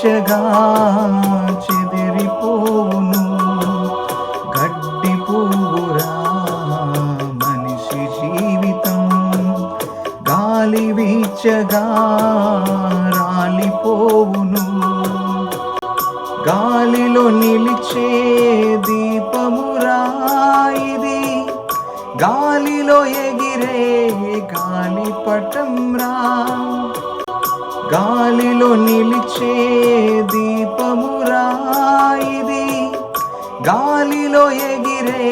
వీచగా చెదిరిపోవును. గడ్డి పువ్వురా మనిషి జీవితం, గాలి వీచగా రాలిపోవును. గాలిలో నిలిచే దీపమురా ఇది, గాలిలో ఎగిరే గాలిపటం రా. గాలిలో నిలిచే దీపమురా ఇది, గాలిలో ఎగిరే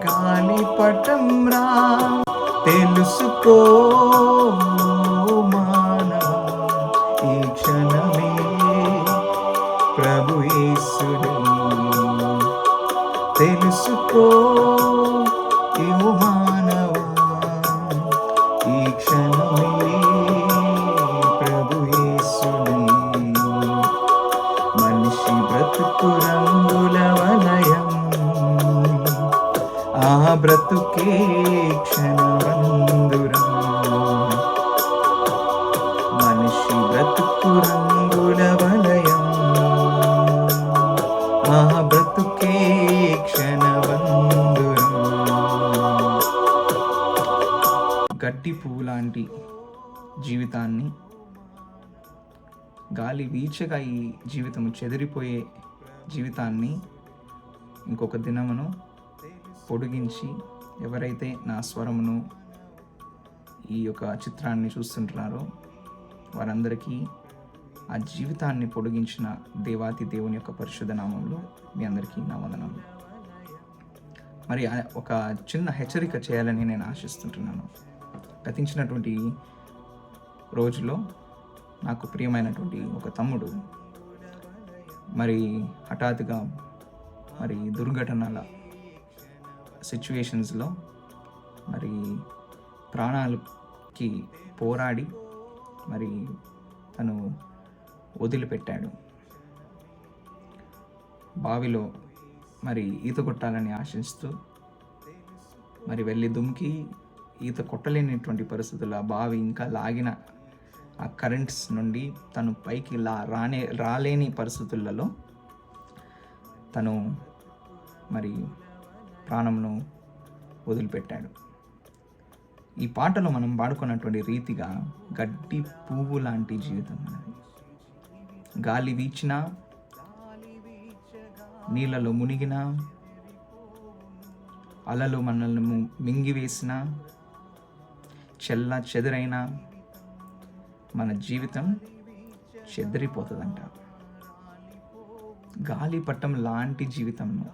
గాలిపటం రా. తెలుసుకో మానవా ఈ క్షణమే ప్రభు యేసుని, తెలుసుకో ఓ మానవా ఈ క్షణమే ప్రభు యేసుని. మనిషి బ్రతుకు రంగుల వలయం, ఆ బ్రతుకే క్షణమందురం. మనిషి బ్రతుకు రంగుల వలయం, ఆ బ్రతుకే క్షణమందురం. గట్టి పువ్వు లాంటి జీవితాన్ని, గాలి వీచగా ఈ జీవితము చెదిరిపోయే జీవితాన్ని ఇంకొక దినమును పొడిగించి, ఎవరైతే నా స్వరమును ఈ యొక్క చిత్రాన్ని చూస్తుంటున్నారో వారందరికీ ఆ జీవితాన్ని పొడిగించిన దేవాతి దేవుని యొక్క పరిశుద్ధ నామంలో మీ అందరికీ నా వందనములు. మరి ఒక చిన్న హెచ్చరిక చేయాలని నేను ఆశిస్తుంటున్నాను. గతించినటువంటి రోజులో నాకు ప్రియమైనటువంటి ఒక తమ్ముడు మరి హఠాత్తుగా మరి దుర్ఘటనల సిచ్యువేషన్స్లో మరి ప్రాణాలకి పోరాడి మరి తను వదిలిపెట్టాడు. బావిలో మరి ఈత కొట్టాలని ఆశిస్తూ మరి వెళ్ళి దుమ్కి ఈత కొట్టలేనిటువంటి పరిస్థితుల్లో ఆ బావి ఇంకా లాగిన ఆ కరెంట్స్ నుండి తను పైకి రాలేని పరిస్థితులలో తను మరి ప్రాణంను వదిలిపెట్టాడు. ఈ పాటలో మనం పాడుకున్నటువంటి రీతిగా గడ్డి పువ్వు లాంటి జీవితం అన్నది. గాలి వీచినా, నీళ్ళలో మునిగినా, అలలు మనల్ని మింగివేసిన, చెదరైనా మన జీవితం చెదిరిపోతుందంట. గాలిపటం లాంటి జీవితంను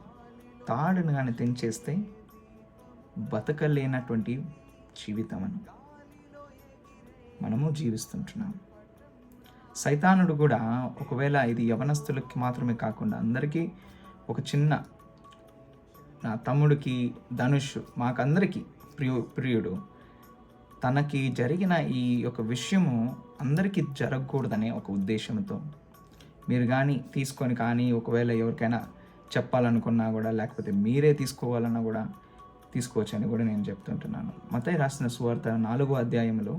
తాడును కానీ తెంచేస్తే బతకలేనటువంటి జీవితం అని మనము జీవిస్తుంటున్నాం. సైతానుడు కూడా ఒకవేళ ఇది యవనస్తులకి మాత్రమే కాకుండా అందరికీ, ఒక చిన్న నా తమ్ముడికి ధనుష్ మాకందరికీ ప్రియుడు, తనకి జరిగిన ఈ యొక్క విషయము అందరికీ జరగకూడదనే ఒక ఉద్దేశంతో మీరు కానీ తీసుకొని కానీ ఒకవేళ ఎవరికైనా చెప్పాలనుకున్నా కూడా, లేకపోతే మీరే తీసుకోవాలన్నా కూడా తీసుకోవచ్చని కూడా నేను చెప్తుంటున్నాను. మత్తయి రాసిన సువార్త 4వ అధ్యాయంలో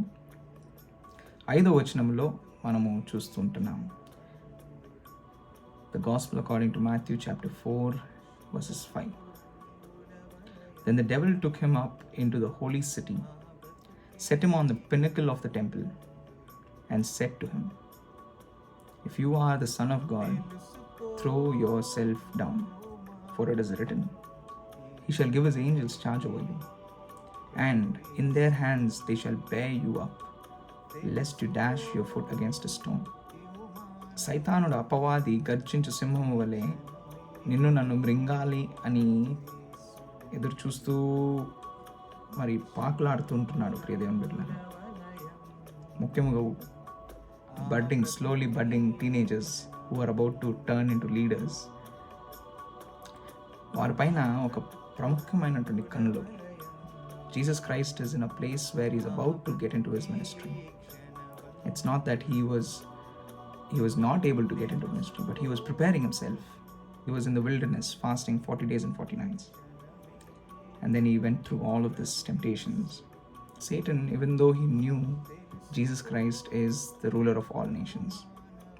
5వ వచనంలో మనము చూస్తుంటున్నాము. The Gospel according to Matthew chapter 4 verses 5. Then the devil took him up into the holy city, set him on the pinnacle of the temple, and said to him, "If you are the Son of God, throw yourself down, for it is written, He shall give His angels charge over you, and in their hands they shall bear you up, lest you dash your foot against a stone." సైతానుడు అపవాది గర్జించు సింహము వలె నిన్ను నన్ను మృంగాలి అని ఎదురు చూస్తూ మరి పాకులాడుతుంటున్నాడు ప్రియ దేవుని బిడ్డలను. ముఖ్యంగా slowly budding teenagers who are about to turn into leaders, వారిపైన ఒక ప్రముఖమైనటువంటి కన్నులు. Jesus Christ is in a place where he is about to get into his ministry. It's not that he was not able to get into ministry, but he was preparing himself. He was in the wilderness fasting 40 days and 40 nights. And then he went through all of these temptations. Satan, even though he knew Jesus Christ is the ruler of all nations,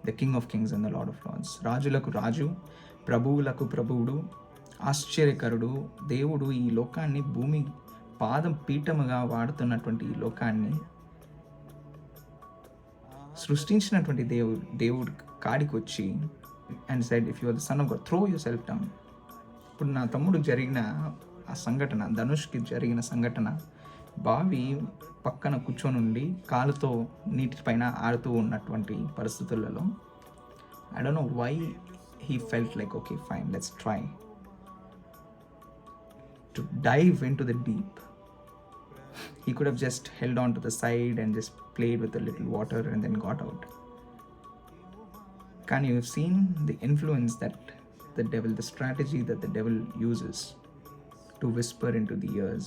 the king of kings and the lord of lords. రాజులకు రాజు, ప్రభువులకు ప్రభువుడు, ఆశ్చర్యకరుడు దేవుడు. ఈ లోకాన్ని భూమి పాదం పీఠముగా వాడుతున్నటువంటి ఈ లోకాన్ని సృష్టించినటువంటి దేవుడు కాడికి వచ్చి and said, if you are the son of God throw yourself down. ఇప్పుడు నా తమ్ముడికి జరిగిన ఆ సంఘటన, ధనుష్కి జరిగిన సంఘటన, బావి పక్కన కూర్చొని ఉండి కాలుతో నీటిపైన ఆడుతూ ఉన్నటువంటి పరిస్థితులలో I don't know why he felt like, okay fine, let's try to dive into the deep. He could have just held on to the side and just played with a little water and then got out. Can you have seen the influence that the devil, the strategy that the devil uses to whisper into the ears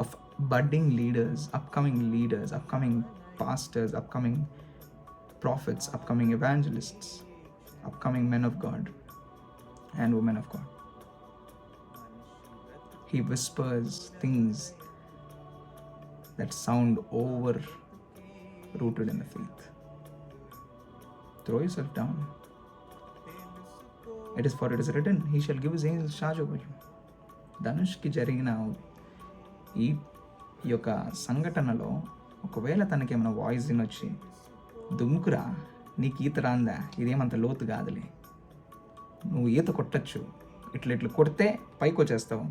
of budding leaders, upcoming pastors, upcoming prophets, upcoming evangelists, upcoming men of God and women of God. He whispers things that sound over rooted in the faith. Throw yourself down. It is written, he shall give his angels charge over you. ధనుష్కి జరిగిన ఈ యొక్క సంఘటనలో ఒకవేళ తనకేమైనా voice వినొచ్చి, దుమ్ముకురా, నీకు ఈత రాందా, ఇదేమంత లోతు కాదులే, నువ్వు ఈత కొట్టచ్చు, ఇట్లా కొడితే పైకి వచ్చేస్తావు,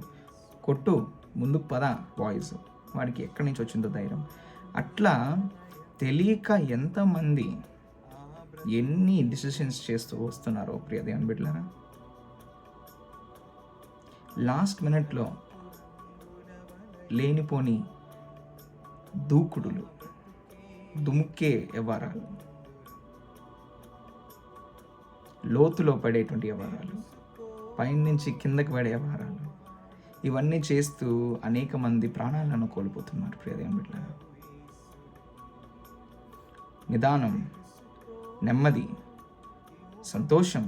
కొట్టు, ముందుకు పద వాయిస్. వాడికి ఎక్కడి నుంచి వచ్చిందో ధైర్యం. అట్లా తెలియక ఎంతమంది ఎన్ని డిసిషన్స్ చేస్తూ వస్తున్నారో ప్రియ దేవుని బిడ్డలారా. లాస్ట్ మినిట్లో లేనిపోని దూకుడులు, దుముక్కే వ్యవహారాలు, లోతులో పడేటువంటి వ్యవహారాలు, పైనుంచి కిందకి పడే వ్యవహారాలు, ఇవన్నీ చేస్తూ అనేక మంది ప్రాణాలను కోల్పోతున్నారు ప్రియ దేవుని బిడ్డలారా. నిదానం, నెమ్మది, సంతోషం,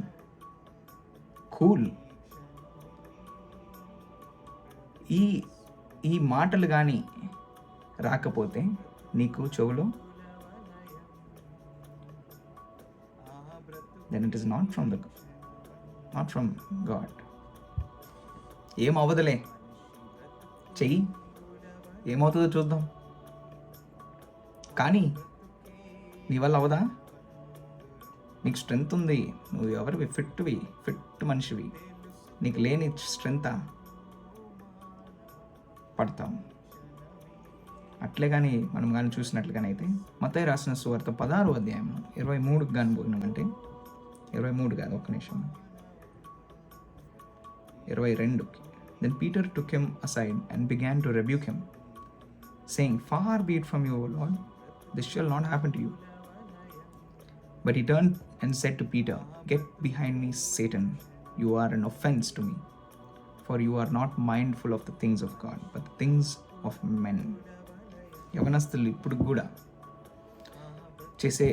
కూల్, ఈ మాటలు కానీ రాకపోతే నీకు చెవులో, then it is not from God. ఏం అవ్వదులే, చెయ్యి, ఏమవుతుందో చూద్దాం, కానీ నీ వల్ల అవదా, నీకు స్ట్రెంగ్త్ ఉంది, నువ్వు ఎవరివి, ఫిట్ మనిషివి, నీకు లేని స్ట్రెంగ్తా, పడతాం. అట్లే కానీ మనం కానీ చూసినట్లుగానైతే మత్తయి రాసిన సువార్త 16వ అధ్యాయం 23కి కానీ పోయినామంటే, 23 కాదు, ఒక్క నిమిషం, 22కి. Then Peter took him aside and began to rebuke him, saying, far be it from you, O Lord, this shall not happen to you. But he turned and said to Peter, get behind me, Satan, you are an offense to me, for you are not mindful of the things of God, but the things of men. యవనస్తులు ఇప్పుడు కూడా చేసే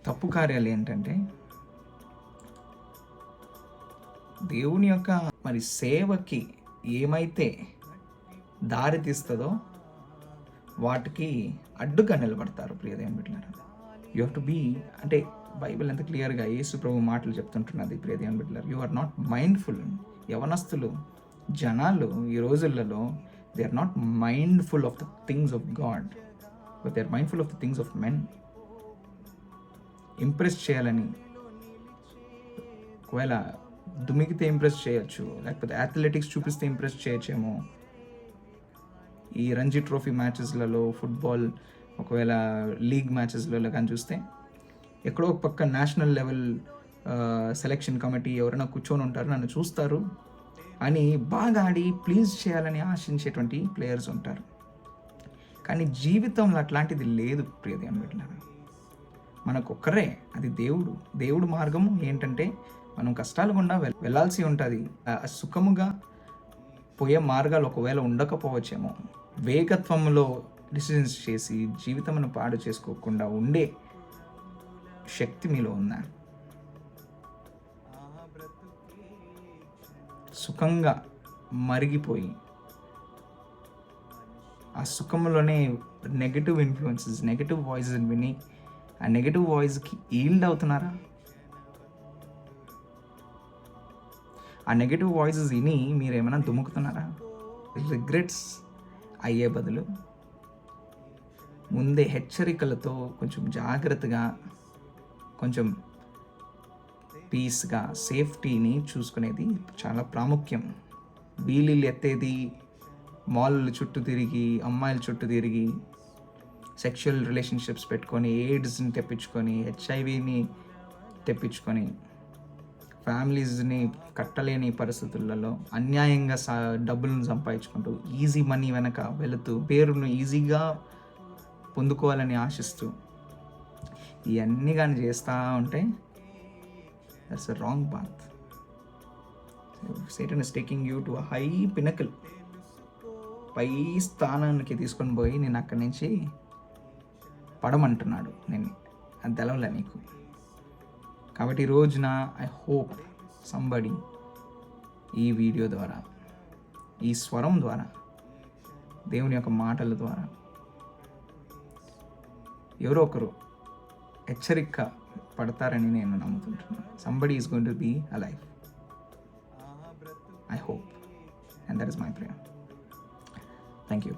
తప్పు కార్యాలు ఏంటంటే, దేవుని యొక్క మరి సేవకి ఏమైతే దారి తీస్తుందో వాటికి అడ్డుగా నిలబడతారు ప్రియ దేవుని బిడ్డలారా. యూ హ్యావ్ టు బీ, అంటే బైబిల్ ఎంత క్లియర్గా యేసు ప్రభు మాటలు చెప్తుంటున్నది ప్రియ దేవుని బిడ్డలారా. You are not mindful. యవనస్తులు, జనాలు ఈ రోజులలో they are not mindful of the things of God, but they are mindful of the things of men. Impress చేయాలని, ఒకవేళ దుమికితే ఇంప్రెస్ చేయొచ్చు, లేకపోతే అథ్లెటిక్స్ చూపిస్తే ఇంప్రెస్ చేయొచ్చేమో. ఈ రంజీ ట్రోఫీ మ్యాచెస్లలో, ఫుట్బాల్ ఒకవేళ లీగ్ మ్యాచెస్లలో కానీ చూస్తే ఎక్కడో ఒక పక్క నేషనల్ లెవెల్ సెలెక్షన్ కమిటీ ఎవరైనా కూర్చొని ఉంటారు, నన్ను చూస్తారు అని బాగా ఆడి ప్లీజ్ చేయాలని ఆశించేటువంటి ప్లేయర్స్ ఉంటారు. కానీ జీవితంలో అట్లాంటిది లేదు ప్రియ దేవుని బిడ్డలారా. మనకొక్కరే, అది దేవుడు మార్గము ఏంటంటే, మనం కష్టాలు గుండా వెళ్ళాల్సి ఉంటుంది. సుఖముగా పోయే మార్గాలు ఒకవేళ ఉండకపోవచ్చేమో, వేగత్వంలో డిసిజన్స్ చేసి జీవితమును పాడు చేసుకోకుండా ఉండే శక్తి మీలో ఉందా? సుఖంగా మరిగిపోయి ఆ సుఖంలోనే నెగటివ్ ఇన్ఫ్లుయెన్సెస్, నెగటివ్ వాయిసెస్ విని ఆ నెగటివ్ వాయిస్కి ఈల్డ్ అవుతున్నారా? ఆ నెగిటివ్ వాయిసెస్ విని మీరు ఏమైనా దుముకుతున్నారా? రిగ్రెట్స్ అయ్యే బదులు ముందే హెచ్చరికలతో కొంచెం జాగ్రత్తగా, కొంచెం పీస్గా సేఫ్టీని చూసుకునేది చాలా ప్రాముఖ్యం. వీలీలు ఎత్తేది, మాల్లు చుట్టూ తిరిగి, అమ్మాయిల చుట్టూ తిరిగి, సెక్షువల్ రిలేషన్షిప్స్ పెట్టుకొని, ఎయిడ్స్ని తెప్పించుకొని, హెచ్ఐవిని తెప్పించుకొని, ఫ్యామిలీస్ని కట్టలేని పరిస్థితులలో అన్యాయంగా డబ్బులను సంపాదించుకుంటూ, ఈజీ మనీ వెనక వెళుతూ, పేరును ఈజీగా పొందుకోవాలని ఆశిస్తూ, ఇవన్నీ కానీ చేస్తూ ఉంటే that's a wrong path. Satan is taking you to a high pinnacle. పై స్థానానికి తీసుకొని పోయి నేను అక్కడి నుంచి పడమంటున్నాడు. నేను అది తెలవలే నీకు. కాబట్టి ఈ రోజున ఐ హోప్ సంబడి ఈ వీడియో ద్వారా, ఈ స్వరం ద్వారా, దేవుని యొక్క మాటల ద్వారా ఎవరో ఒకరు హెచ్చరిక పడతారని నేను నమ్ముతుంటున్నాను. Somebody is going to be alive. I hope, and that is my prayer. Thank you.